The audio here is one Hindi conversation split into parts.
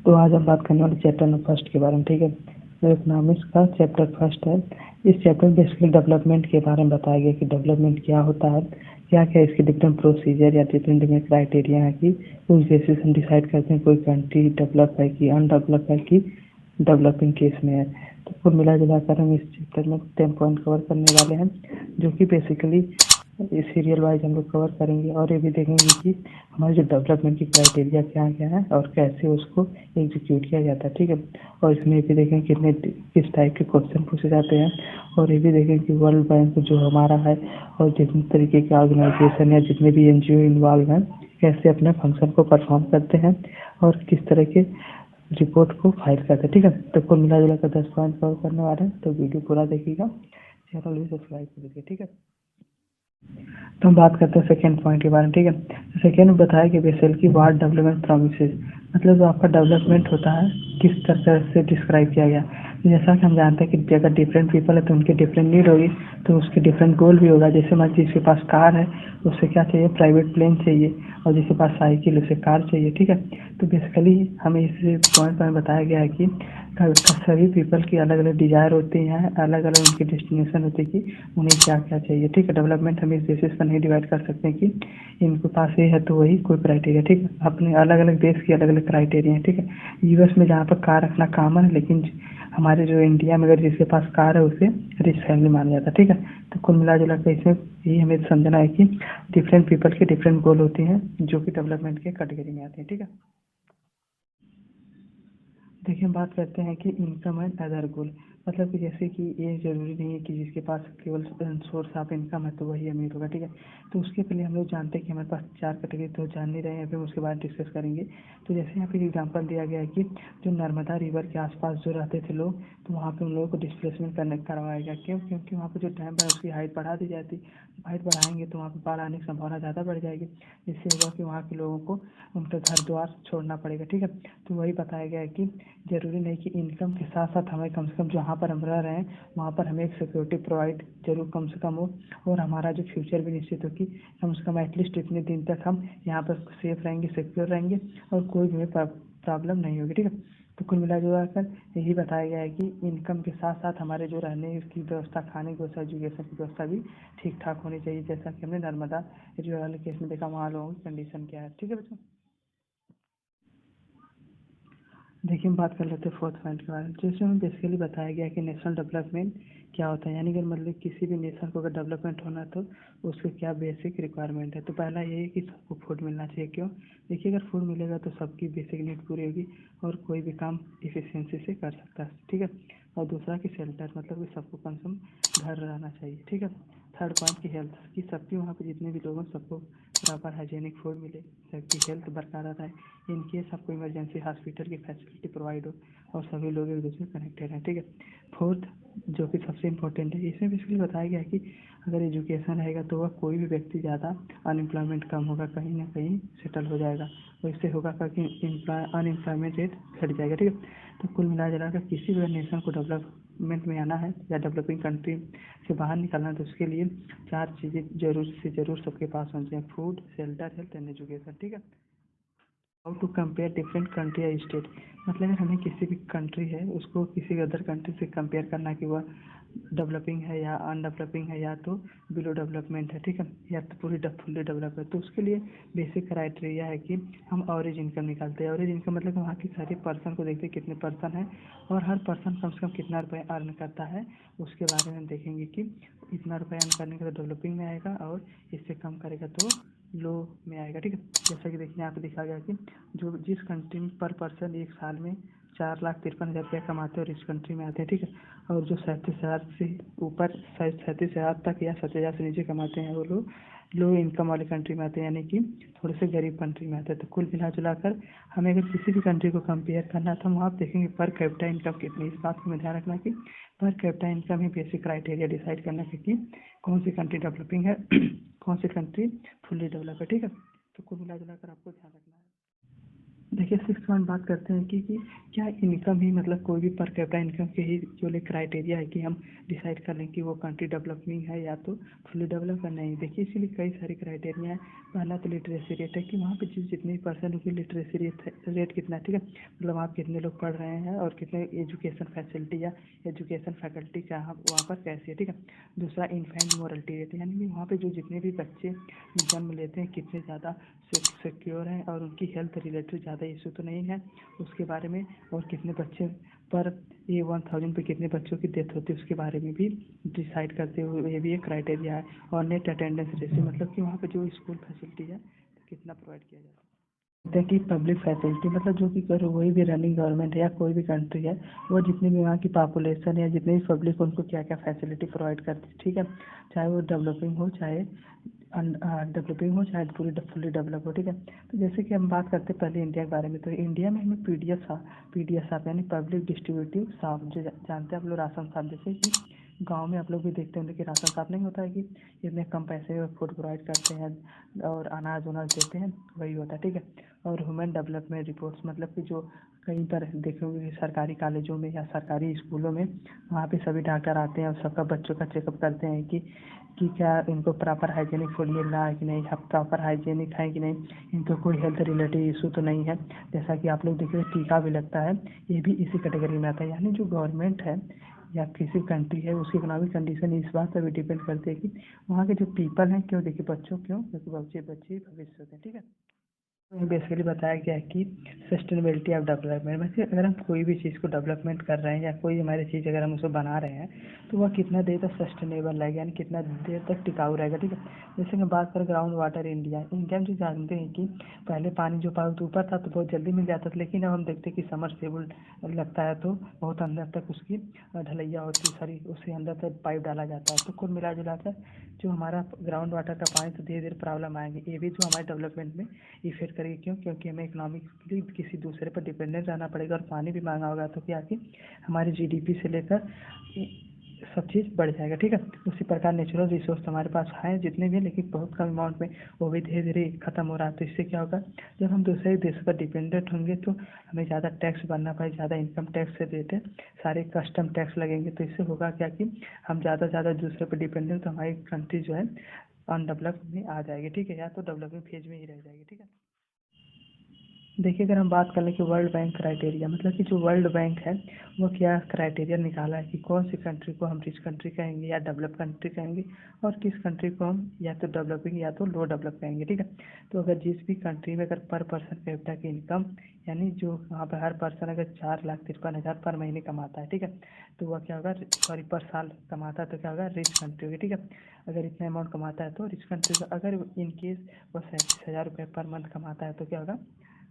तो आज हम बात करने वाले चैप्टर नंबर फर्स्ट के बारे में, ठीक है। तो इकोनॉमिक्स का चैप्टर फर्स्ट है। इस चैप्टर में बेसिकली डेवलपमेंट के बारे में बताया गया कि डेवलपमेंट क्या होता है, क्या क्या इसके डिफरेंट प्रोसीजर या डिफरेंट डिफरेंट क्राइटेरिया है कि उस बेसिस हम डिसाइड करते हैं कोई कंट्री डेवलप है कि अनडेवलप है कि डेवलपिंग केस में है। तो कुल मिला जुलाकर हम इस चैप्टर में 10 पॉइंट कवर करने वाले हैं, जो कि बेसिकली सीरियल वाइज हम लोग कवर करेंगे। और ये भी देखेंगे कि हमारे जो डेवलपमेंट की क्राइटेरिया क्या क्या है और कैसे उसको एग्जीक्यूट किया जाता है, ठीक है। और इसमें ये भी देखेंगे कितने किस टाइप के क्वेश्चन पूछे जाते हैं। और ये भी देखेंगे कि वर्ल्ड बैंक जो हमारा है और जितने तरीके के ऑर्गेनाइजेशन या जितने भी एनजीओ इन्वॉल्व हैं कैसे अपने फंक्शन को परफॉर्म करते हैं और किस तरह के रिपोर्ट को फाइल करते हैं, ठीक है। तो कुल मिला जुला कर 10 पॉइंट कवर करने वाले हैं, तो वीडियो पूरा देखिएगा, चैनल भी सब्सक्राइब कर दीजिए, ठीक है। तो हम बात करते हैं सेकेंड पॉइंट के बारे में, ठीक है। तो सेकेंड में बताया कि बेसिकली की वार्ड डेवलपमेंट प्रोमिसेस, मतलब जो आपका डेवलपमेंट होता है किस तरह से डिस्क्राइब किया गया। जैसा कि हम जानते हैं कि अगर डिफरेंट पीपल है तो उनकी डिफरेंट नीड होगी, तो उसके डिफरेंट गोल भी होगा। जैसे मान जिसके पास कार है उसे क्या चाहिए, प्राइवेट प्लेन चाहिए, और जिसके पास साइकिल उसे कार चाहिए, ठीक है। तो बेसिकली हमें इस पॉइंट में बताया गया है कि सभी पीपल की अलग अलग डिजायर होती हैं, अलग अलग उनकी डेस्टिनेशन होती है कि उन्हें क्या क्या चाहिए, ठीक है। डेवलपमेंट हम इस बेसिस पर नहीं डिवाइड कर सकते हैं कि इनके पास ये है तो वही कोई क्राइटेरिया, ठीक है। अपने अलग अलग देश की अलग अलग क्राइटेरिया है, ठीक है। यूएस में जहाँ पर कार रखना कॉमन है, लेकिन हमारे जो इंडिया में अगर जिसके पास कार है उसे रिच फैमिली माना जाता है, ठीक है। तो कुल मिला जुला कर इसमें यही हमें समझना है कि डिफरेंट पीपल के डिफरेंट गोल होते हैं जो कि डेवलपमेंट के कैटेगरी में आते हैं, ठीक है। देखिए हम बात करते हैं कि इनकम एंड अदर गोल, मतलब कि जैसे कि ये ज़रूरी नहीं है कि जिसके पास केवल सोर्स ऑफ इनकम है तो वही अमीर होगा, ठीक है। तो उसके पहले हम लोग जानते हैं कि हमारे पास 4 कैटेगरी तो जान नहीं रहे हैं, फिर उसके बाद डिस्कस करेंगे। तो जैसे यहाँ पे एग्जांपल दिया गया है कि जो नर्मदा रिवर के आसपास जो रहते थे लोग, तो वहाँ पे उन लोगों को डिस्प्लेसमेंट करवाया गया। क्यों? क्योंकि वहाँ पे जो डैम है उसकी हाइट बढ़ा दी जाती। जब हाइट बढ़ाएंगे तो वहाँ पे बाढ़ आने की संभावना ज़्यादा बढ़ जाएगी, जिससे होगा कि वहाँ के लोगों को उनका घर द्वार छोड़ना पड़ेगा, ठीक है। तो वही बताया गया है कि ज़रूरी नहीं कि इनकम के साथ साथ हमें कम से कम जहाँ पर हम रह रहे हैं वहाँ पर हमें एक सिक्योरिटी प्रोवाइड जरूर कम से कम हो, और हमारा जो फ्यूचर भी निश्चित हो कि कम से कम एटलीस्ट इतने दिन तक हम यहाँ पर सेफ रहेंगे, सिक्योर रहेंगे और कोई भी प्रॉब्लम नहीं होगी, ठीक है। तो कुल मिला जुला कर यही बताया गया है कि इनकम के साथ साथ हमारे जो रहने की व्यवस्था, खाने की व्यवस्था, एजुकेशन की व्यवस्था भी ठीक ठाक होनी चाहिए, जैसा कि हमने नर्मदा रिवर वाले केस में देखा वहाँ लोगों की कंडीशन क्या है, ठीक है बच्चों। देखिए हम बात कर लेते हैं फोर्थ पॉइंट के बारे में, जैसे हमें बेसिकली बताया गया कि नेशनल डेवलपमेंट क्या होता है, यानी कि मतलब किसी भी नेशन को अगर डेवलपमेंट होना तो उसके क्या बेसिक रिक्वायरमेंट है। तो पहला ये है कि सबको फूड मिलना चाहिए। क्यों? देखिए अगर फूड मिलेगा तो सबकी बेसिक नीड पूरी होगी और कोई भी काम इफिशियंसी से कर सकता है, ठीक है। और दूसरा कि शेल्टर, मतलब कि सबको कम से कम घर रहना चाहिए, ठीक है। थर्ड पॉइंट की हेल्थ, कि सबकी वहाँ पे जितने भी लोग हैं सबको प्रॉपर हाइजीनिक फूड मिले, सबकी हेल्थ बरकरार रहे, इन केस आपको इमरजेंसी हॉस्पिटल की फैसिलिटी प्रोवाइड हो और सभी लोग एक दूसरे से कनेक्टेड हैं, ठीक है। फोर्थ जो कि सबसे इम्पोर्टेंट है, इसमें बेसिकली बताया गया है कि अगर एजुकेशन रहेगा तो वह कोई भी व्यक्ति ज़्यादा अनएम्प्लॉयमेंट कम होगा, कहीं ना कहीं सेटल हो जाएगा, और इससे होगा कि अनएम्प्लॉयमेंट रेट घट जाएगा, ठीक है। तो कुल मिला जुला कर किसी भी नेशन को डेवलपमेंट में आना है या डेवलपिंग कंट्री से बाहर निकलना है तो उसके लिए 4 चीज़ें जरूर से जरूर सबके पास होनी चाहिए: food, shelter, health and education, ठीक है। How to compare different country या स्टेट, मतलब अगर हमें किसी भी कंट्री है उसको किसी अदर कंट्री से कंपेयर करना कि वह डेवलपिंग है या अनडेवलपिंग है, या तो बिलो डेवलपमेंट है, ठीक है, या तो पूरी फुल्ली डेवलप है, तो उसके लिए बेसिक क्राइटेरिया है कि हम एवरेज इनकम निकालते हैं। एवरेज इनकम मतलब वहाँ की सारे पर्सन को देखते हैं कितने पर्सन है और हर पर्सन कम से कम कितना रुपये अर्न करता है, उसके बारे में हम देखेंगे कि इतना रुपये अर्न करने का तो डेवलपिंग में आएगा और इससे कम करेगा तो लो में आएगा, ठीक है। जैसा कि देखिए यहाँ पे दिखा गया कि जो जिस कंट्री में पर पर्सन एक साल में 4,53,000 रुपया कमाते हैं और इस कंट्री में आते हैं, ठीक है। और जो 37,000 से ऊपर 37,000 तक या 70,000 से नीचे कमाते हैं वो लोग लो इनकम वाली कंट्री में आते हैं, यानी कि थोड़े से गरीब कंट्री में आते हैं। तो कुल मिला जुला कर हमें अगर किसी भी कंट्री को कंपेयर करना है तो हम वहाँ देखेंगे पर कैपिटा इनकम कितनी। इस बात को हमें ध्यान रखना कि पर कैपिटा इनकम ही बेसिक क्राइटेरिया डिसाइड करना है कि कौन सी कंट्री डेवलपिंग है कौन सी कंट्री फुल्ली डेवलप है, ठीक है। तो कुल मिला जुला कर आपको ध्यान रखना है। देखिए 6 पॉइंट बात करते हैं कि क्या इनकम ही मतलब कोई भी पर कैपिटा इनकम के ही जो क्राइटेरिया है कि हम डिसाइड कर लें कि वो कंट्री डेवलपिंग है या तो फुली डेवलप है। नहीं, देखिए इसीलिए कई सारे क्राइटेरिया हैं। पहला तो लिटरेसी रेट है कि वहाँ पे जितनी परसेंट की लिटरेसी रेट कितना है, ठीक है, मतलब आप कितने लोग पढ़ रहे हैं और कितने एजुकेशन फैसिलिटी या एजुकेशन फैकल्टी क्या वहाँ पर कैसी है, ठीक है। दूसरा इन्फेंट मोरलिटी रेट, यानी कि वहाँ पे जो जितने भी बच्चे जन्म लेते हैं कितने ज़्यादा सिक्योर हैं और उनकी हेल्थ रिलेटेड ज़्यादा इशू तो नहीं है उसके बारे में, और कितने बच्चे पर ये 1000 पे कितने बच्चों की डेथ होती है उसके बारे में भी डिसाइड करते हुए ये भी एक क्राइटेरिया है। और नेट अटेंडेंस रेशियो, मतलब कि वहाँ पे जो स्कूल फैसिलिटी है तो कितना प्रोवाइड किया जाता है। देखिए पब्लिक फैसिलिटी मतलब जो कि कर वही भी रनिंग गवर्नमेंट है या कोई भी कंट्री है, वो जितनी भी वहाँ की पॉपुलेशन है जितनी भी पब्लिक उनको क्या क्या फैसिलिटी प्रोवाइड करती है, ठीक है, चाहे वो डेवलपिंग हो चाहे डेवलपिंग हो चाहे फुली डेवलप हो, ठीक है। तो जैसे कि हम बात करते हैं पहले इंडिया के बारे में, तो इंडिया में हमें पीडीएस साफ यानी पब्लिक डिस्ट्रीब्यूटिव साफ, जो जानते हैं आप लोग राशन साफ, जैसे कि गांव में आप लोग भी देखते होंगे कि राशन साफ नहीं होता है कि इतने कम पैसे में फूड प्रोवाइड करते हैं और अनाज उनाज देते हैं, वही होता है, ठीक है। और ह्यूमन डेवलपमेंट रिपोर्ट्स, मतलब कि जो कहीं पर देखे होंगे कि सरकारी कॉलेजों में या सरकारी स्कूलों में वहाँ पे सभी डॉक्टर आते हैं और सबका बच्चों का चेकअप करते हैं कि क्या इनको प्रॉपर हाइजीनिक फूड मिल रहा है कि नहीं, प्रॉपर हाइजीनिक है कि नहीं, इनको कोई हेल्थ रिलेटेड इशू तो नहीं है। जैसा कि आप लोग देखिए टीका भी लगता है, ये भी इसी कैटेगरी में आता है। यानी जो गवर्नमेंट है या किसी कंट्री है उसकी इकोनॉमिक कंडीशन इस बात पर भी डिपेंड करती है कि वहाँ के जो पीपल हैं, क्यों देखिए बच्चों क्यों, क्योंकि बच्चे बच्चे भविष्य होते हैं, ठीक है। बेसिकली बताया गया है कि सस्टेनेबिलिटी ऑफ डेवलपमेंट, वैसे अगर हम कोई भी चीज़ को डेवलपमेंट कर रहे हैं या कोई हमारी चीज़ अगर हम उसको बना रहे हैं तो वह कितना देर तक सस्टेनेबल रहेगा, यानी कितना देर तक टिकाऊ रहेगा, ठीक है। जैसे कि बात करें ग्राउंड वाटर इंडिया में जो जानते हैं कि पहले पानी जो बहुत ऊपर था तो बहुत जल्दी मिल जाता था, लेकिन अब हम देखते हैं कि समरसेबुल लगता है तो बहुत अंदर तक उसकी ढलैया होती है, सारी उससे अंदर तक पाइप डाला जाता है, तो कुल मिला जुला कर जो हमारा ग्राउंड वाटर का पानी तो धीरे धीरे प्रॉब्लम आएंगे, ये भी जो हमारे डेवलपमेंट में इफेक्ट करेगी। क्यों? क्योंकि हमें इकोनॉमिकली किसी दूसरे पर डिपेंडेंट रहना पड़ेगा और पानी भी महंगा होगा, तो क्या कि हमारी जीडीपी से लेकर सब चीज़ बढ़ जाएगा, ठीक है। उसी प्रकार नेचुरल रिसोर्स हमारे पास हैं जितने भी, लेकिन बहुत कम अमाउंट में, वो भी धीरे धीरे खत्म हो रहा है। तो इससे क्या होगा, जब हम दूसरे देश पर डिपेंडेंट होंगे तो हमें ज़्यादा टैक्स भरना पड़े, ज़्यादा इनकम टैक्स से देते सारे कस्टम टैक्स लगेंगे, तो इससे होगा क्या कि हम ज़्यादा से ज़्यादा दूसरे पर डिपेंडेंट, तो हमारी कंट्री जो है अनडेवलप में आ जाएगी, ठीक है, या तो डेवलपिंग फेज में ही रह जाएगी, ठीक है। देखिए अगर हम बात कर लें कि वर्ल्ड बैंक क्राइटेरिया, मतलब कि जो वर्ल्ड बैंक है वो क्या क्राइटेरिया निकाला है कि कौन सी कंट्री को हम रिच कंट्री कहेंगे या डेवलप कंट्री कहेंगे, और किस कंट्री को हम या तो डेवलपिंग या तो लो डेवलप कहेंगे, ठीक है। तो अगर जिस भी कंट्री में अगर पर पर्सन कैपिटा की इनकम, यानी जो वहाँ पर हर पर्सन अगर 4,53,000 पर महीने कमाता है, ठीक है, तो वह क्या होगा, सॉरी पर साल कमाता है, तो क्या होगा, रिच कंट्री होगी, ठीक है। अगर इतना अमाउंट कमाता है तो रिच कंट्री का, अगर इन केस वह 37,000 रुपये पर मंथ कमाता है तो क्या होगा,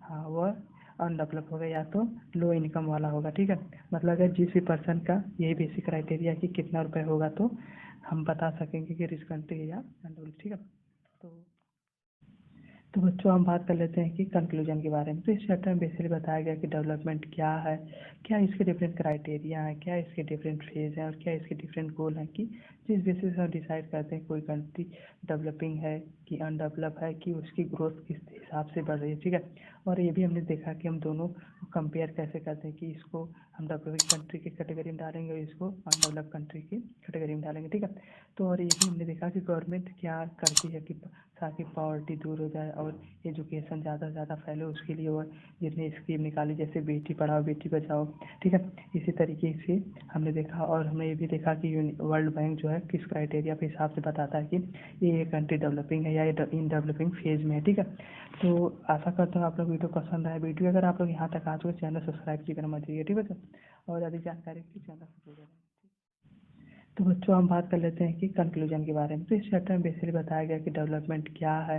हाँ वह अनडेवलप होगा या तो लो इनकम वाला होगा, ठीक है। मतलब अगर जिस भी पर्सन का यही बेसिक क्राइटेरिया कि कितना रुपए होगा तो हम बता सकेंगे कि रिच कंट्री है या अनडेवलप, ठीक है। तो बच्चों हम बात कर लेते हैं कि कंक्लूजन के बारे में। तो इस चैप्टर में बेसिकली बताया गया कि डेवलपमेंट क्या है, क्या इसके डिफरेंट क्राइटेरिया हैं, क्या इसके डिफरेंट फेज हैं और क्या इसके डिफरेंट गोल हैं, कि जिस बेसिस पर हम डिसाइड करते हैं कोई कंट्री डेवलपिंग है कि अनडेवलप है, कि उसकी ग्रोथ किस हिसाब से बढ़ रही है, ठीक है। और ये भी हमने देखा कि हम दोनों कंपेयर कैसे करते हैं कि इसको हम डेवलपिंग कंट्री की कैटेगरी में डालेंगे और इसको अनडेवलप कंट्री की कैटेगरी में डालेंगे, ठीक है। तो और ये भी हमने देखा कि गवर्नमेंट क्या करती है कि ताकि पॉवर्टी दूर हो जाए और एजुकेशन ज़्यादा से ज़्यादा फैले, उसके लिए वो जितनी स्कीम निकाली, जैसे बेटी पढ़ाओ बेटी बचाओ, ठीक है। इसी तरीके से हमने देखा, और हमने ये भी देखा कि वर्ल्ड बैंक जो है किस क्राइटेरिया के हिसाब से बताता है कि ये कंट्री डेवलपिंग है या ये इन डेवलपिंग फेज में है, ठीक है। तो आशा करता हूँ आप लोग वीडियो पसंद आए। वीडियो अगर आप लोग यहाँ तक आ चुके चैनल सब्सक्राइब की करना मत भूलिए, ठीक है सर। और अधिक जानकारी के लिए चैनल सब्सक्राइब करें। तो बच्चों हम बात कर लेते हैं कि कंक्लूजन के बारे में। तो इस चैप्टर में बेसिकली बताया गया कि डेवलपमेंट क्या है,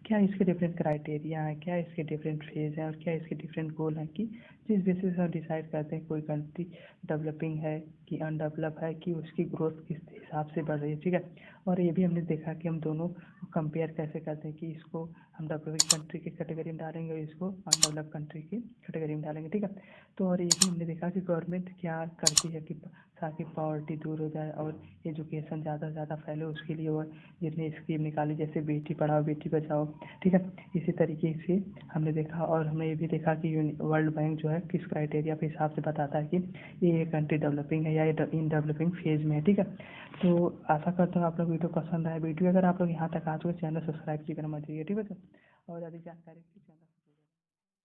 क्या इसके डिफरेंट क्राइटेरिया हैं, क्या इसके डिफरेंट फेज हैं और क्या इसके डिफरेंट गोल हैं, कि जिस बेसिस पर हम डिसाइड करते हैं कोई कंट्री डेवलपिंग है कि अनडेवलप है, कि उसकी ग्रोथ किस हिसाब से बढ़ रही है, ठीक है। और ये भी हमने देखा कि हम दोनों कंपेयर कैसे करते हैं कि इसको हम डेवलपिंग कंट्री की कैटेगरी में डालेंगे और इसको अनडेवलप कंट्री की कैटेगरी में डालेंगे, ठीक है। तो और ये भी हमने देखा कि गवर्नमेंट क्या करती है कि ताकि पॉवर्टी दूर हो जाए और एजुकेशन ज़्यादा से ज़्यादा फैले, उसके लिए वो जितनी स्कीम निकाली, जैसे बेटी पढ़ाओ बेटी बचाओ, ठीक है। इसी तरीके से हमने देखा, और हमने ये भी देखा कि वर्ल्ड बैंक जो है किस क्राइटेरिया के हिसाब से बताता है कि ये कंट्री डेवलपिंग है या इन डेवलपिंग फेज में है, ठीक है। तो आशा करता हूँ आप लोग वीडियो पसंद आए। वीडियो अगर आप लोग यहाँ तक आ चुके चैनल सब्सक्राइब कीजिएगा मत जाइए, ठीक है सर। और ज़्यादा जानकारी के लिए चैनल